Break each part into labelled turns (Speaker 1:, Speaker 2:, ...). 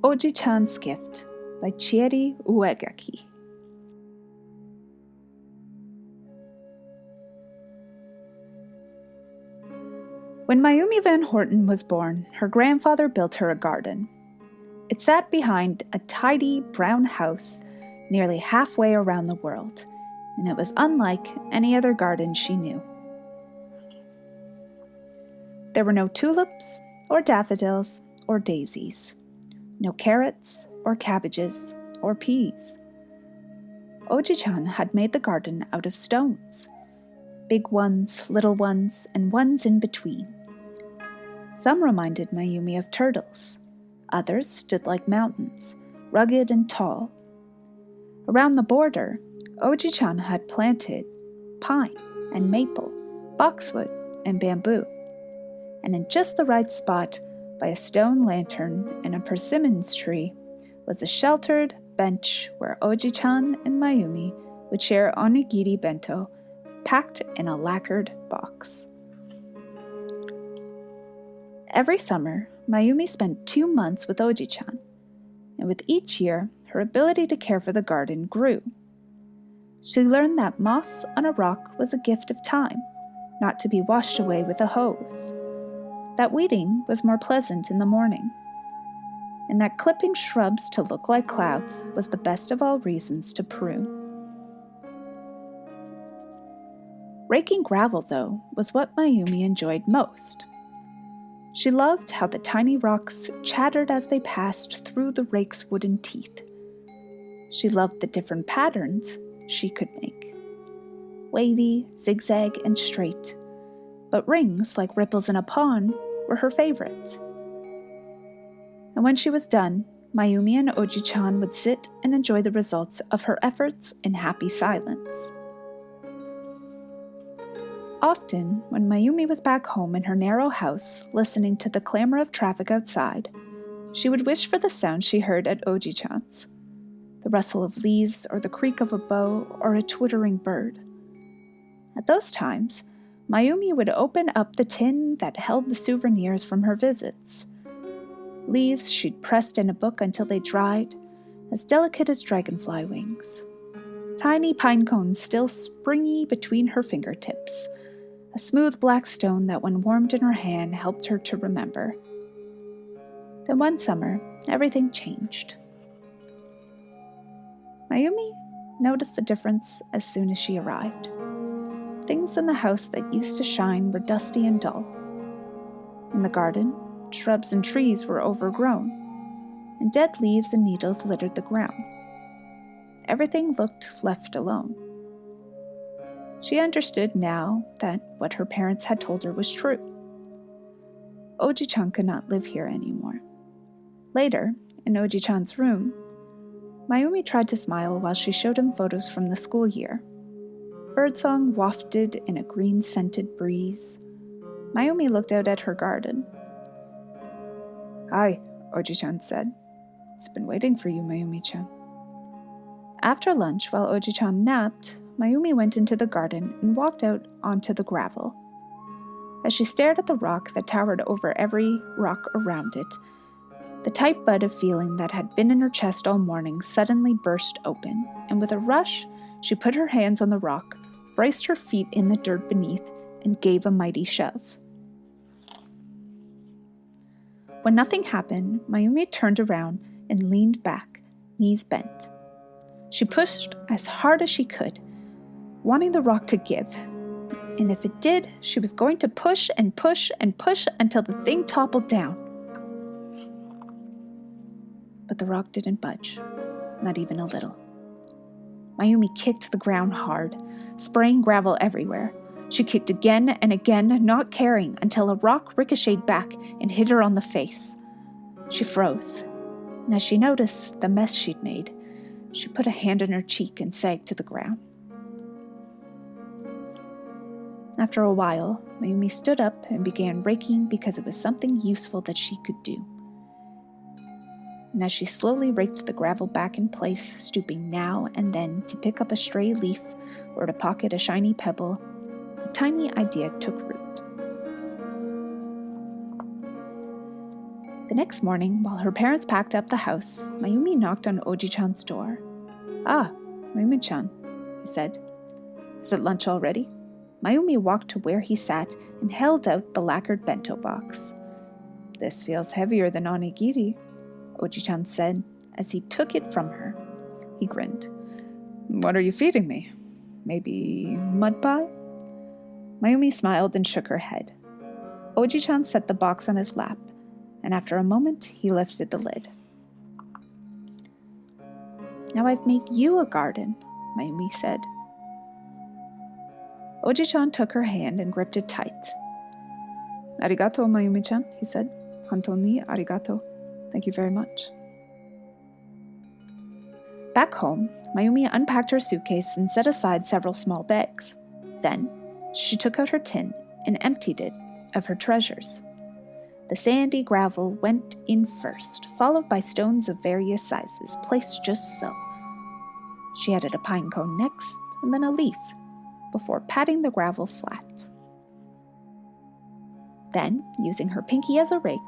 Speaker 1: Ojiichan's Gift by Chieri Uegaki. When Mayumi Van Horten was born, her grandfather built her a garden. It sat behind a tidy brown house nearly halfway around the world, and it was unlike any other garden she knew. There were no tulips or daffodils or daisies, no carrots or cabbages or peas. Ojiichan had made the garden out of stones, big ones, little ones, and ones in between. Some reminded Mayumi of turtles. Others stood like mountains, rugged and tall. Around the border, Ojiichan had planted pine and maple, boxwood and bamboo. And in just the right spot, by a stone lantern and a persimmons tree, was a sheltered bench where Ojiichan and Mayumi would share onigiri bento, packed in a lacquered box. Every summer, Mayumi spent 2 months with Ojiichan, and with each year, her ability to care for the garden grew. She learned that moss on a rock was a gift of time, not to be washed away with a hose, that weeding was more pleasant in the morning, and that clipping shrubs to look like clouds was the best of all reasons to prune. Raking gravel, though, was what Mayumi enjoyed most. She loved how the tiny rocks chattered as they passed through the rake's wooden teeth. She loved the different patterns she could make. Wavy, zigzag, and straight, but rings like ripples in a pond were her favorite. And when she was done, Mayumi and Ojiichan would sit and enjoy the results of her efforts in happy silence. Often, when Mayumi was back home in her narrow house, listening to the clamor of traffic outside, she would wish for the sound she heard at Ojiichan's, the rustle of leaves or the creak of a bow or a twittering bird. At those times, Mayumi would open up the tin that held the souvenirs from her visits. Leaves she'd pressed in a book until they dried, as delicate as dragonfly wings. Tiny pine cones still springy between her fingertips, a smooth black stone that when warmed in her hand helped her to remember. Then one summer, everything changed. Mayumi noticed the difference as soon as she arrived. Things in the house that used to shine were dusty and dull. In the garden, shrubs and trees were overgrown, and dead leaves and needles littered the ground. Everything looked left alone. She understood now that what her parents had told her was true. Ojiichan could not live here anymore. Later, in Ojiichan's room, Mayumi tried to smile while she showed him photos from the school year. Birdsong wafted in a green-scented breeze. Mayumi looked out at her garden. "Hi," Ojiichan said. "It's been waiting for you, Mayumi-chan." After lunch, while Ojiichan napped, Mayumi went into the garden and walked out onto the gravel. As she stared at the rock that towered over every rock around it, the tight bud of feeling that had been in her chest all morning suddenly burst open, and with a rush, she put her hands on the rock, braced her feet in the dirt beneath, and gave a mighty shove. When nothing happened, Mayumi turned around and leaned back, knees bent. She pushed as hard as she could, wanting the rock to give. And if it did, she was going to push and push and push until the thing toppled down. But the rock didn't budge, not even a little. Mayumi kicked the ground hard, spraying gravel everywhere. She kicked again and again, not caring, until a rock ricocheted back and hit her on the face. She froze, and as she noticed the mess she'd made, she put a hand on her cheek and sagged to the ground. After a while, Mayumi stood up and began raking because it was something useful that she could do. And as she slowly raked the gravel back in place, stooping now and then to pick up a stray leaf or to pocket a shiny pebble, a tiny idea took root. The next morning, while her parents packed up the house, Mayumi knocked on Oji-chan's door. "Ah, Mayumi-chan," he said. "Is it lunch already?" Mayumi walked to where he sat and held out the lacquered bento box. "This feels heavier than onigiri," Oji-chan said as he took it from her. He grinned. "What are you feeding me? Maybe mud pie?" Mayumi smiled and shook her head. Oji-chan set the box on his lap, and after a moment, he lifted the lid. "Now I've made you a garden," Mayumi said. Oji-chan took her hand and gripped it tight. "Arigato, Mayumi-chan," he said. "Hontou ni arigato. Thank you very much." Back home, Mayumi unpacked her suitcase and set aside several small bags. Then, she took out her tin and emptied it of her treasures. The sandy gravel went in first, followed by stones of various sizes, placed just so. She added a pine cone next, and then a leaf, before patting the gravel flat. Then, using her pinky as a rake,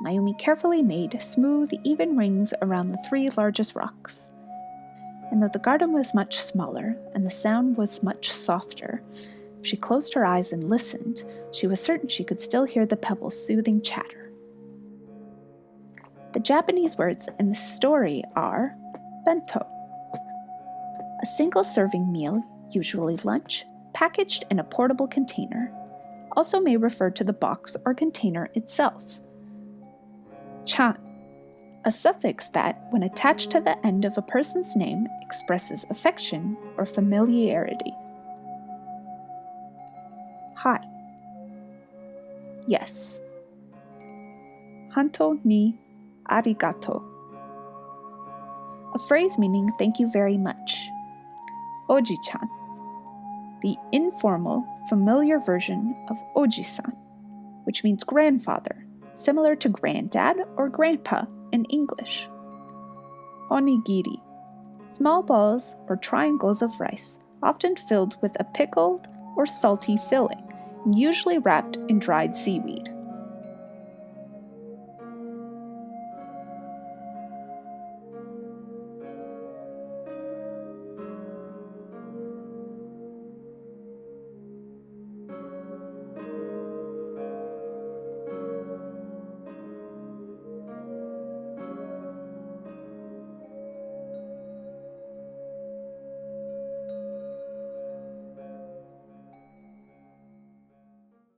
Speaker 1: Mayumi carefully made smooth, even rings around the 3 largest rocks. And though the garden was much smaller and the sound was much softer, if she closed her eyes and listened, she was certain she could still hear the pebbles' soothing chatter. The Japanese words in the story are bento, a single-serving meal, usually lunch, packaged in a portable container. Also may refer to the box or container itself. Chan, a suffix that, when attached to the end of a person's name, expresses affection or familiarity. Hi. Yes. Hontou ni arigato. A phrase meaning thank you very much. Oji-chan, the informal, familiar version of Oji-san, which means grandfather, similar to granddad or grandpa in English. Onigiri, small balls or triangles of rice, often filled with a pickled or salty filling, and usually wrapped in dried seaweed.